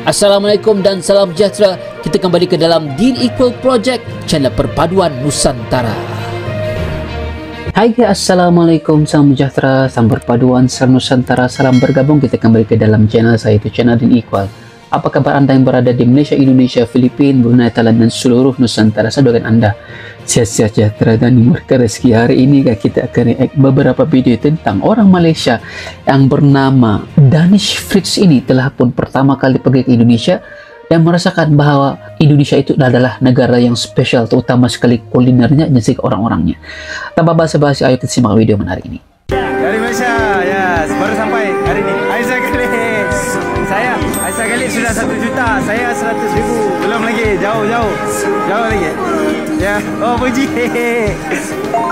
Assalamualaikum dan salam sejahtera. Kita kembali ke dalam Deal Equal Project, channel perpaduan Nusantara. Hai guys, Assalamualaikum, salam sejahtera, salam perpaduan, salam Nusantara, salam bergabung. Kita kembali ke dalam channel saya, itu channel Deal Equal. Apa kabar anda yang berada di Malaysia, Indonesia, Filipina, Brunei, Thailand dan seluruh Nusantara? Saya doakan anda sehat-sehat sejahtera dan dimurahkan rezeki. Hari ini kita akan react beberapa video tentang orang Malaysia yang bernama Danish Fritz. Ini telah pun pertama kali pergi ke Indonesia dan merasakan bahwa Indonesia itu adalah negara yang spesial, terutama sekali kulinernya dan juga orang-orangnya. Tanpa basa-basi, ayo kita simak video menarik ini. Dari Malaysia, ya, baru sampai hari ini. Aisyah Khalid. Saya, Aisyah Khalid sudah 1 juta, saya 100,000. Belum lagi, jauh lagi. Ya, oh Fuji.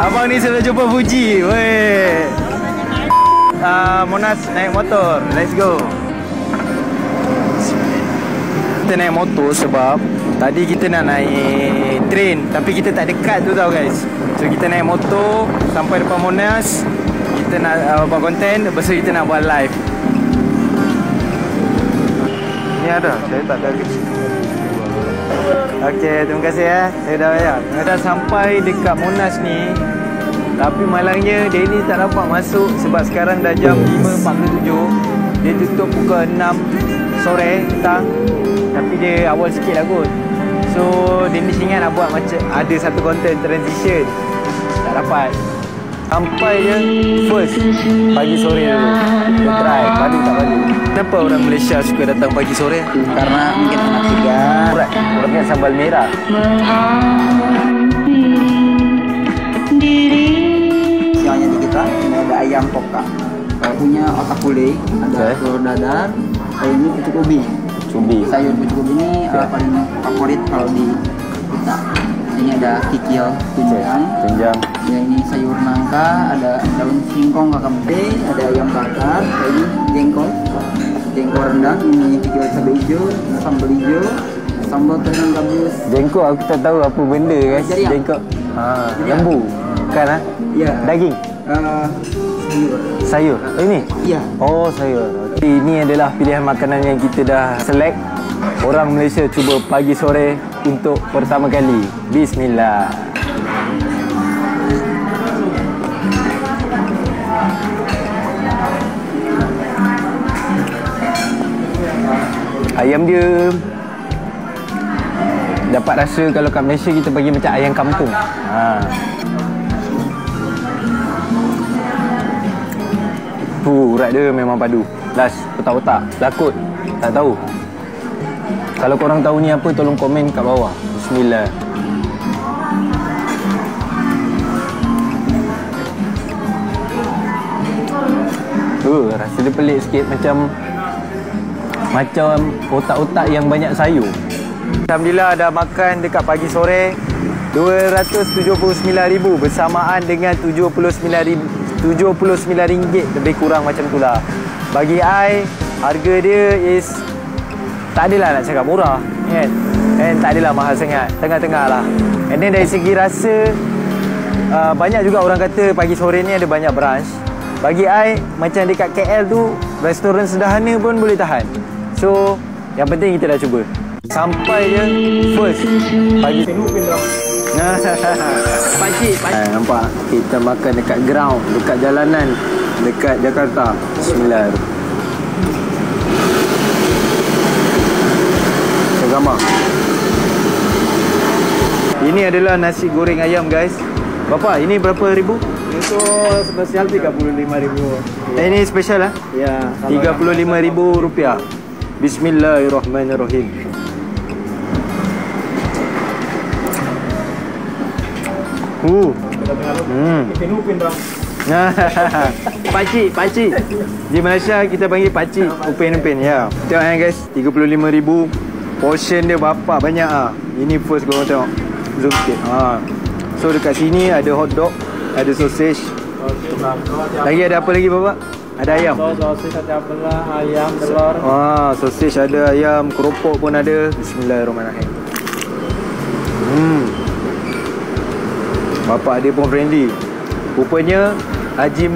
Abang ni sudah jumpa Fuji. Weh. Monas naik motor. Let's go. Kita naik motor sebab tadi kita nak naik train, tapi kita tak dekat tu tau guys. So kita naik motor sampai depan Monas. Kita nak buat konten, lepas tu kita nak buat live. Ni ada, saya tak ada. Okey, terima kasih ya. Saya dah bayar. Saya dah sampai dekat Monas ni. Tapi malangnya Denny tak dapat masuk sebab sekarang dah jam 5.47. Dia tutup pukul 6 sore petang. Tapi dia awal sikit lah kot. So Denny ingat nak buat macam ada satu konten transition. Tak dapat. Sampai je first pagi sore dulu. Kita try, padu tak padu. Kenapa orang Malaysia suka datang pagi sore? Karena mungkin enak juga. Murah, orangnya sambal merah. Siangnya di kita ini ada ayam poka. Punya otak gulai, ada telur dadar, ini pucuk ubi. Sayur pucuk ubi ini paling favorit kalau di kita. Ini ada kikil tunjang. Ya, ini sayur nangka, ada daun singkong kakak mede, ada ayam bakar, ini jengkol rendang, ini kikil cabai hijau, sambal hijau, sambal tenang gabus. Jengkol aku tak tahu apa benda guys. Jengkol. Lembu. Bukan ah? Ya. Daging. Sayur. Ini? Ya. Oh, sayur. Ini adalah pilihan makanan yang kita dah select. Orang Malaysia cuba pagi sore untuk pertama kali. Bismillah. Ayam dia dapat rasa kalau kat Malaysia kita bagi macam ayam kampung. Urat dia memang padu. Last, otak-otak, lakut. Tak tahu. Kalau korang tahu ni apa, tolong komen kat bawah. Bismillah. Rasa dia pelik sikit, macam otak-otak yang banyak sayur. Alhamdulillah dah makan dekat pagi sore. 279,000 bersamaan dengan 79 ringgit, lebih kurang macam tu lah. Bagi I, harga dia is tak adalah nak cakap murah kan? Tak adalah mahal sangat, tengah-tengah lah. And then dari segi rasa, banyak juga orang kata pagi sore ni ada banyak branch. Bagi I, macam dekat KL tu, restoran sederhana pun boleh tahan. So yang penting kita dah cuba. Sampai je first pagi. Pakcik. Nampak kita makan dekat ground, dekat jalanan, dekat Jakarta. Bismillahirrahmanirrahim. Gambar. Ini adalah nasi goreng ayam guys. Bapak, ini berapa ribu? Itu spesial 35,000. Ini spesial lah? Ya, RM35,000. Bismillahirrahmanirrahim. Upin dong. Pakcik. Di Malaysia kita panggil pakcik, upin ya. Tengok guys, 35,000. Portion dia bapak banyak ah. Ini first korang tengok. Zoom sikit. So dekat sini ada hot dog, ada sausage. Lagi ada apa lagi bapak? Ada ayam. Sausage ada belah, ayam, telur. Sausage ada, ayam, keropok pun ada. Bismillahirrahmanirrahim. Bapak dia pun friendly. Rupanya Haji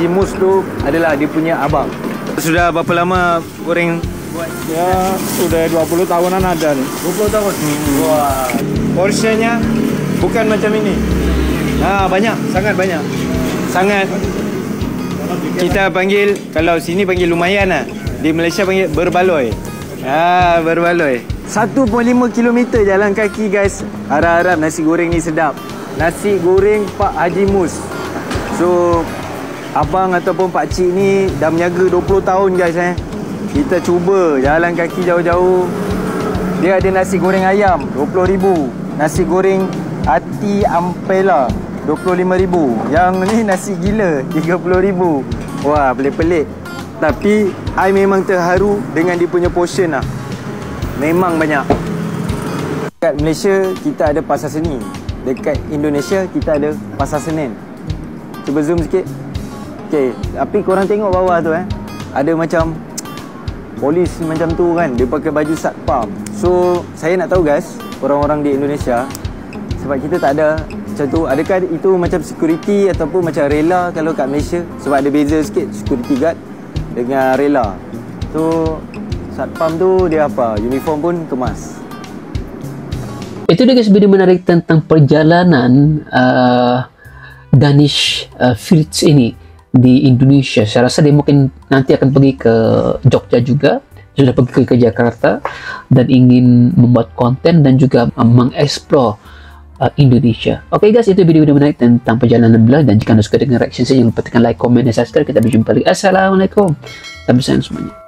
Mus tu adalah dia punya abang. Sudah berapa lama goreng buat? Ya sudah 20 tahunan ada nih. 20 tahun? Wah. Portionnya bukan macam ini. Banyak, sangat banyak. Sangat. Kita panggil, kalau sini panggil lumayan lah. Di Malaysia panggil berbaloi. Berbaloi. 1.5 km jalan kaki guys. Harap-harap nasi goreng ni sedap. Nasi goreng Pak Haji Mus. So, abang ataupun pak cik ni dah menjaga 20 tahun guys Kita cuba jalan kaki jauh-jauh. Dia ada nasi goreng ayam 20,000. Nasi goreng hati ampela 25,000. Yang ni nasi gila 30,000. Wah, pelik-pelik. Tapi I memang terharu dengan dia punya portion lah. Memang banyak. Dekat Malaysia kita ada pasar seni. Dekat Indonesia kita ada pasar Senen. Cuba zoom sikit. Okey, tapi korang tengok bawah tu ada macam polis macam tu kan. Dia pakai baju satpam. So, saya nak tahu guys, orang-orang di Indonesia, sebab kita tak ada macam tu, adakah itu macam security ataupun macam rela kalau kat Malaysia? Sebab ada beza sikit security guard dengan rela. So, satpam tu dia apa? Uniform pun kemas. Itu dia guys, video menarik tentang perjalanan Danish Fritz ini di Indonesia. Saya rasa dia mungkin nanti akan pergi ke Jogja juga, sudah pergi ke Jakarta dan ingin membuat konten dan juga mengeksplor Indonesia. Oke guys, itu video menarik tentang perjalanan beliau, dan jika anda suka dengan reaction saya, jangan lupa tekan like, komen, dan subscribe. Kita berjumpa lagi. Assalamualaikum. Sampai jumpa semuanya.